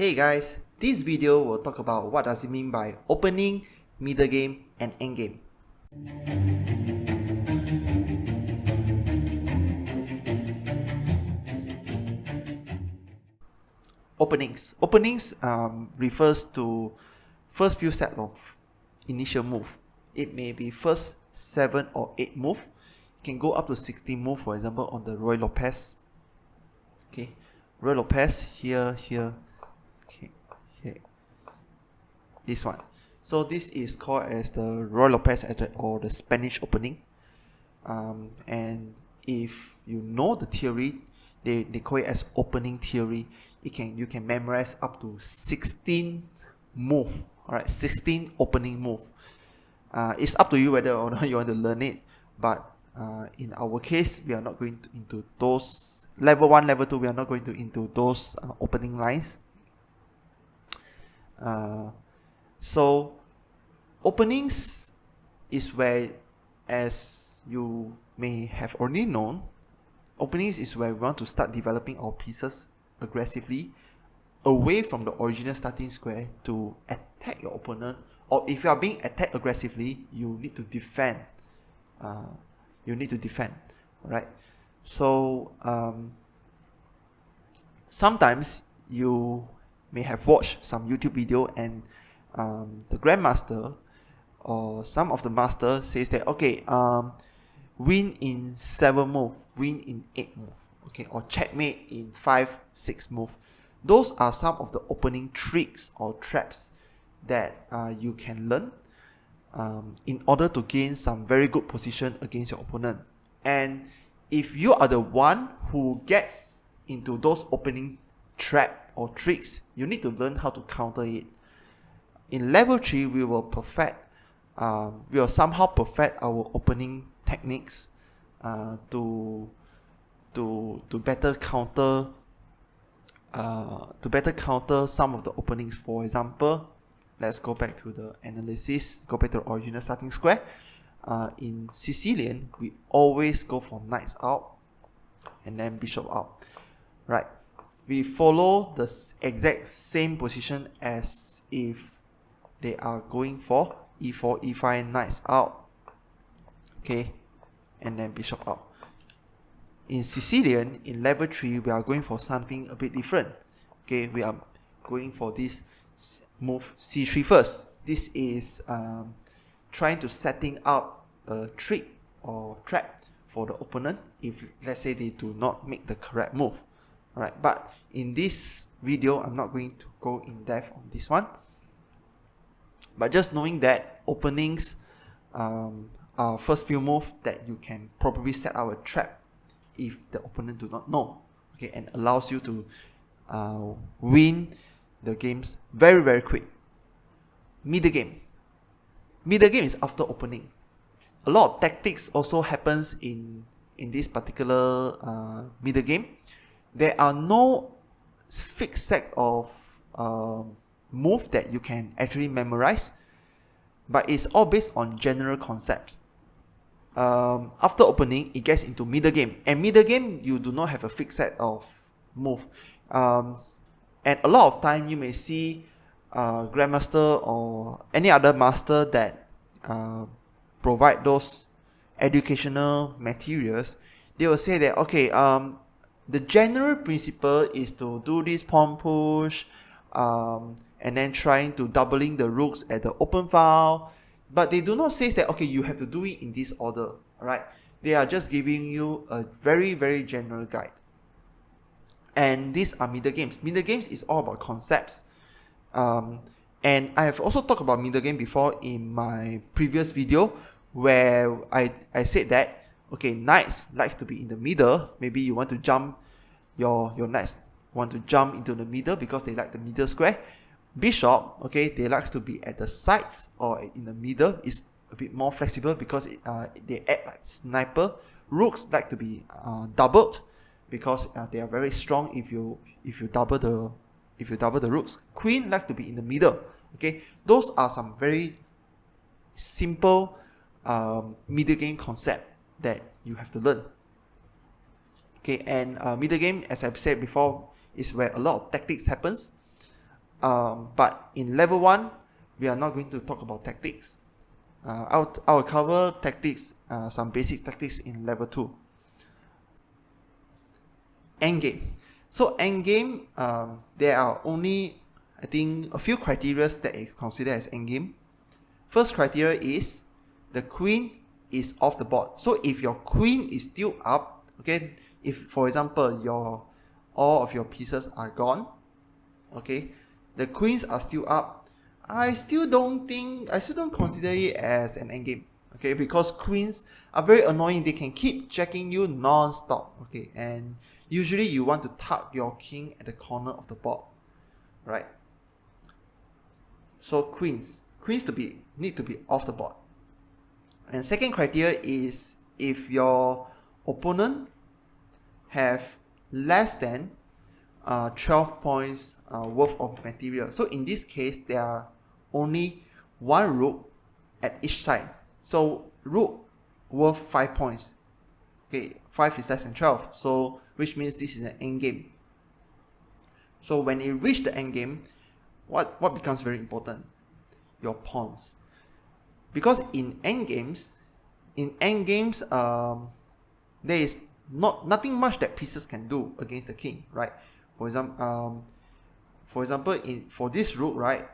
Hey guys, this video will talk about what does it mean by opening, middle game, and endgame. Openings refers to first few set of initial move. It may be first 7 or 8 move. It can go up to 16 move, for example, on the Roy Lopez. Okay, Roy Lopez here. Okay, here. This one. So this is called as the Roy Lopez or the Spanish opening. And if you know the theory, they call it as opening theory. You can memorize up to 16 move. Alright, 16 opening move. It's up to you whether or not you want to learn it. But in our case, we are not going into those level 1, level 2. We are not going into those opening lines. So openings is where, as you may have already known, openings is where we want to start developing our pieces aggressively away from the original starting square to attack your opponent, or if you are being attacked aggressively, you need to defend. Right? So sometimes you may have watched some YouTube video and the grandmaster or some of the master says that, okay, win in 7 move, win in 8 move, okay, or checkmate in 5, 6 move. Those are some of the opening tricks or traps that you can learn in order to gain some very good position against your opponent. And if you are the one who gets into those opening trap or tricks, you need to learn how to counter it. In level 3, we will somehow perfect our opening techniques to better counter some of the openings. For example, let's go back to the analysis, go back to the original starting square. In Sicilian, we always go for knights out and then bishop out, right? We follow the exact same position as if they are going for e4, e5, knights out, okay, and then bishop out. In Sicilian, in level 3, we are going for something a bit different. Okay, we are going for this move c3 first. This is trying to setting up a trick or trap for the opponent if, let's say, they do not make the correct move. Alright, but in this video, I'm not going to go in depth on this one. But just knowing that openings are first few moves that you can probably set out a trap if the opponent do not know, okay, and allows you to win the games very, very quick. Middle game is after opening. A lot of tactics also happens in this particular middle game. There are no fixed set of move that you can actually memorize, but it's all based on general concepts. After opening, it gets into middle game, and middle game you do not have a fixed set of move, and a lot of time you may see grandmaster or any other master that provide those educational materials. They will say that, okay, the general principle is to do this pawn push, and then trying to doubling the rooks at the open file, but they do not say that, okay, you have to do it in this order. Alright, they are just giving you a very, very general guide. And these are middle games. Middle games is all about concepts, and I have also talked about middle game before in my previous video, where I said that, okay, knights like to be in the middle. Maybe you want to jump your knights want to jump into the middle because they like the middle square. Bishop, okay, they like to be at the sides or in the middle. Is a bit more flexible because they act like sniper. Rooks like to be doubled because they are very strong if you double the rooks. Queen like to be in the middle. Okay, those are some very simple middle game concept that you have to learn. Okay, and middle game, as I've said before, is where a lot of tactics happens. But in level 1, we are not going to talk about tactics. I'll cover tactics, some basic tactics in level 2. Endgame. So endgame, there are only, I think, a few criteria that is considered as endgame. First criteria is the queen is off the board. So if your queen is still up, okay, if for example all of your pieces are gone, okay, the queens are still up, I still don't consider it as an endgame, okay, because queens are very annoying. They can keep checking you non-stop, okay, and usually you want to tuck your king at the corner of the board, right? So queens need to be off the board. And second criteria is if your opponent have less than 12 points worth of material. So in this case, there are only one rook at each side. So rook worth 5 points. Okay, 5 is less than 12. So which means this is an endgame. So when it reaches the endgame, what becomes very important? Your pawns. Because in endgames, there is nothing much that pieces can do against the king, right? For example, for this rook, right,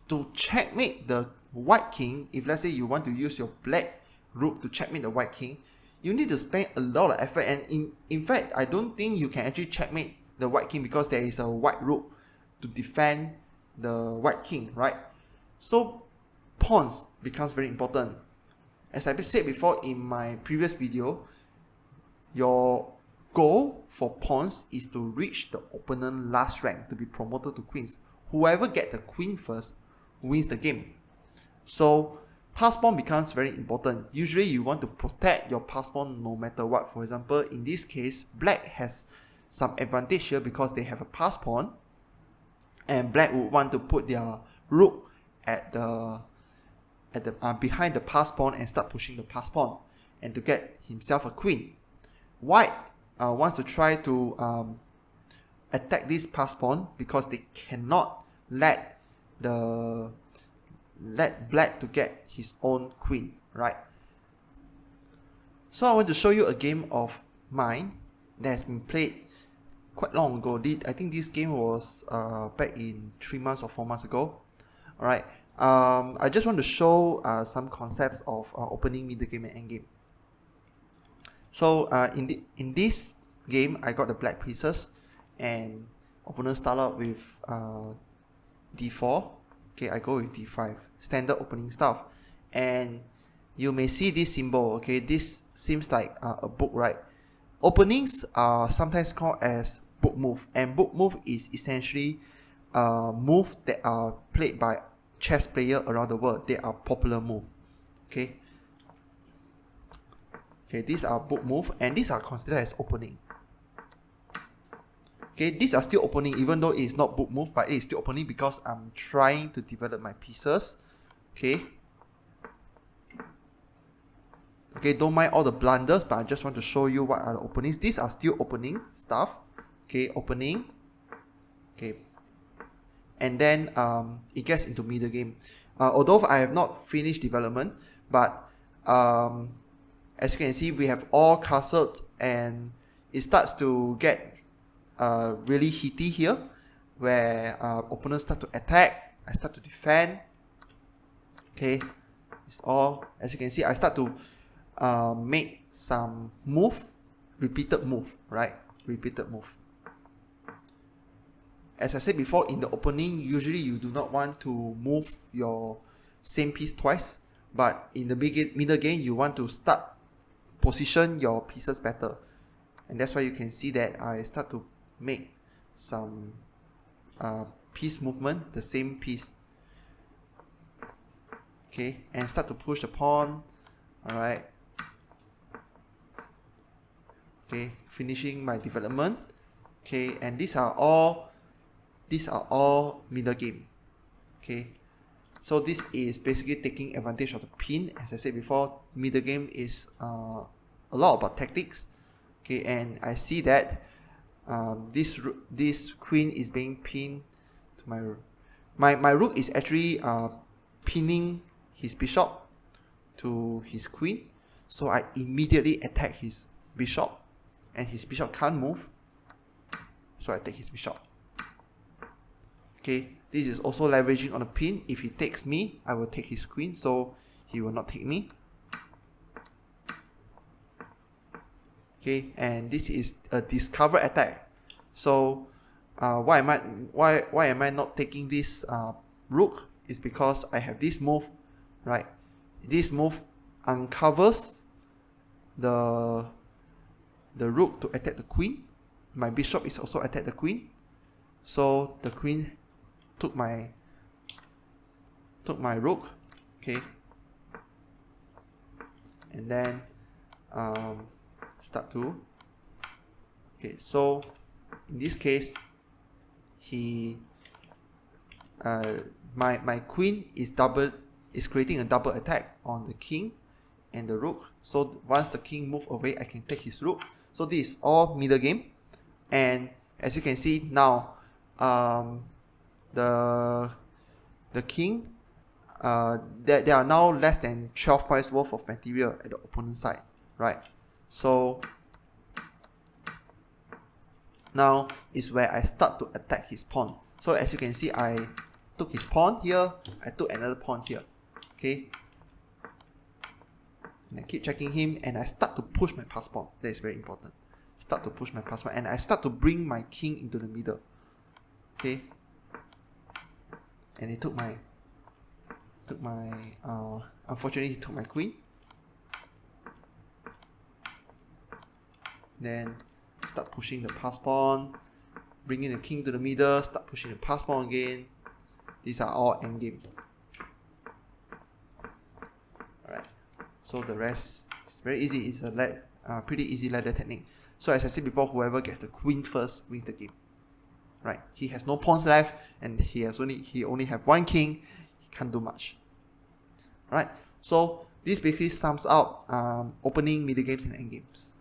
to checkmate the white king, if let's say you want to use your black rook to checkmate the white king, you need to spend a lot of effort. And in fact, I don't think you can actually checkmate the white king because there is a white rook to defend the white king, right? So pawns becomes very important. As I said before in my previous video, your goal for pawns is to reach the opponent last rank to be promoted to queens. Whoever get the queen first wins the game. So pass pawn becomes very important. Usually you want to protect your pass pawn no matter what. For example, in this case, black has some advantage here because they have a pass pawn, and black would want to put their rook at the behind the pass pawn and start pushing the pass pawn and to get himself a queen. White wants to try to attack this pass pawn because they cannot let black to get his own queen, right? So I want to show you a game of mine that has been played quite long ago. I think this game was back in 3 months or 4 months ago. Alright, I just want to show some concepts of opening, middle game, and endgame. So in this game, I got the black pieces, and opponent start out with d4. Okay, I go with d5, standard opening stuff. And you may see this symbol. Okay, this seems like a book, right? Openings are sometimes called as book move, and book move is essentially move that are played by chess players around the world. They are popular move. Okay, these are book move, and these are considered as opening. Okay, these are still opening even though it's not book move, but it is still opening because I'm trying to develop my pieces. Okay, don't mind all the blunders, but I just want to show you what are the openings. These are still opening stuff. Okay, opening. Okay, and then it gets into middle game. Although I have not finished development, but as you can see, we have all castled, and it starts to get really heaty here, where opponents start to attack, I start to defend. Okay, it's all, as you can see, I start to make some repeated move, right? Repeated move. As I said before, in the opening, usually you do not want to move your same piece twice, but in the middle game, you want to position your pieces better. And that's why you can see that I start to make some piece movement, the same piece. Okay, and start to push the pawn. Alright. Okay, finishing my development. Okay, and these are all middle game. Okay, so this is basically taking advantage of the pin. As I said before, middle game is a lot about tactics. Okay, and I see that this queen is being pinned to my rook is actually pinning his bishop to his queen, so I immediately attack his bishop, and his bishop can't move, so I take his bishop. Okay, this is also leveraging on a pin. If he takes me, I will take his queen, so he will not take me. Okay, and this is a discover attack. So why am I not taking this rook? Is because I have this move, right? This move uncovers the rook to attack the queen. My bishop is also attack the queen, so the queen took my rook. Okay, and then start to. Okay, so in this case, he my queen is creating a double attack on the king and the rook. So once the king move away, I can take his rook. So this is all middle game, and as you can see now, the king, there are now less than 12 points worth of material at the opponent's side, right? So now is where I start to attack his pawn. So as you can see, I took his pawn here, I took another pawn here. Okay, and I keep checking him, and I start to push my pass pawn. That is very important. Start to push my pass pawn, and I start to bring my king into the middle. Okay, and he took my unfortunately he took my queen. Then start pushing the pass pawn, bringing the king to the middle, start pushing the pass pawn again. These are all endgame. Alright, so the rest is very easy. It's a pretty easy ladder technique. So as I said before, whoever gets the queen first wins the game. Right, he has no pawns left, and he only have one king. He can't do much. Alright, so this basically sums out opening, middle games, and end games.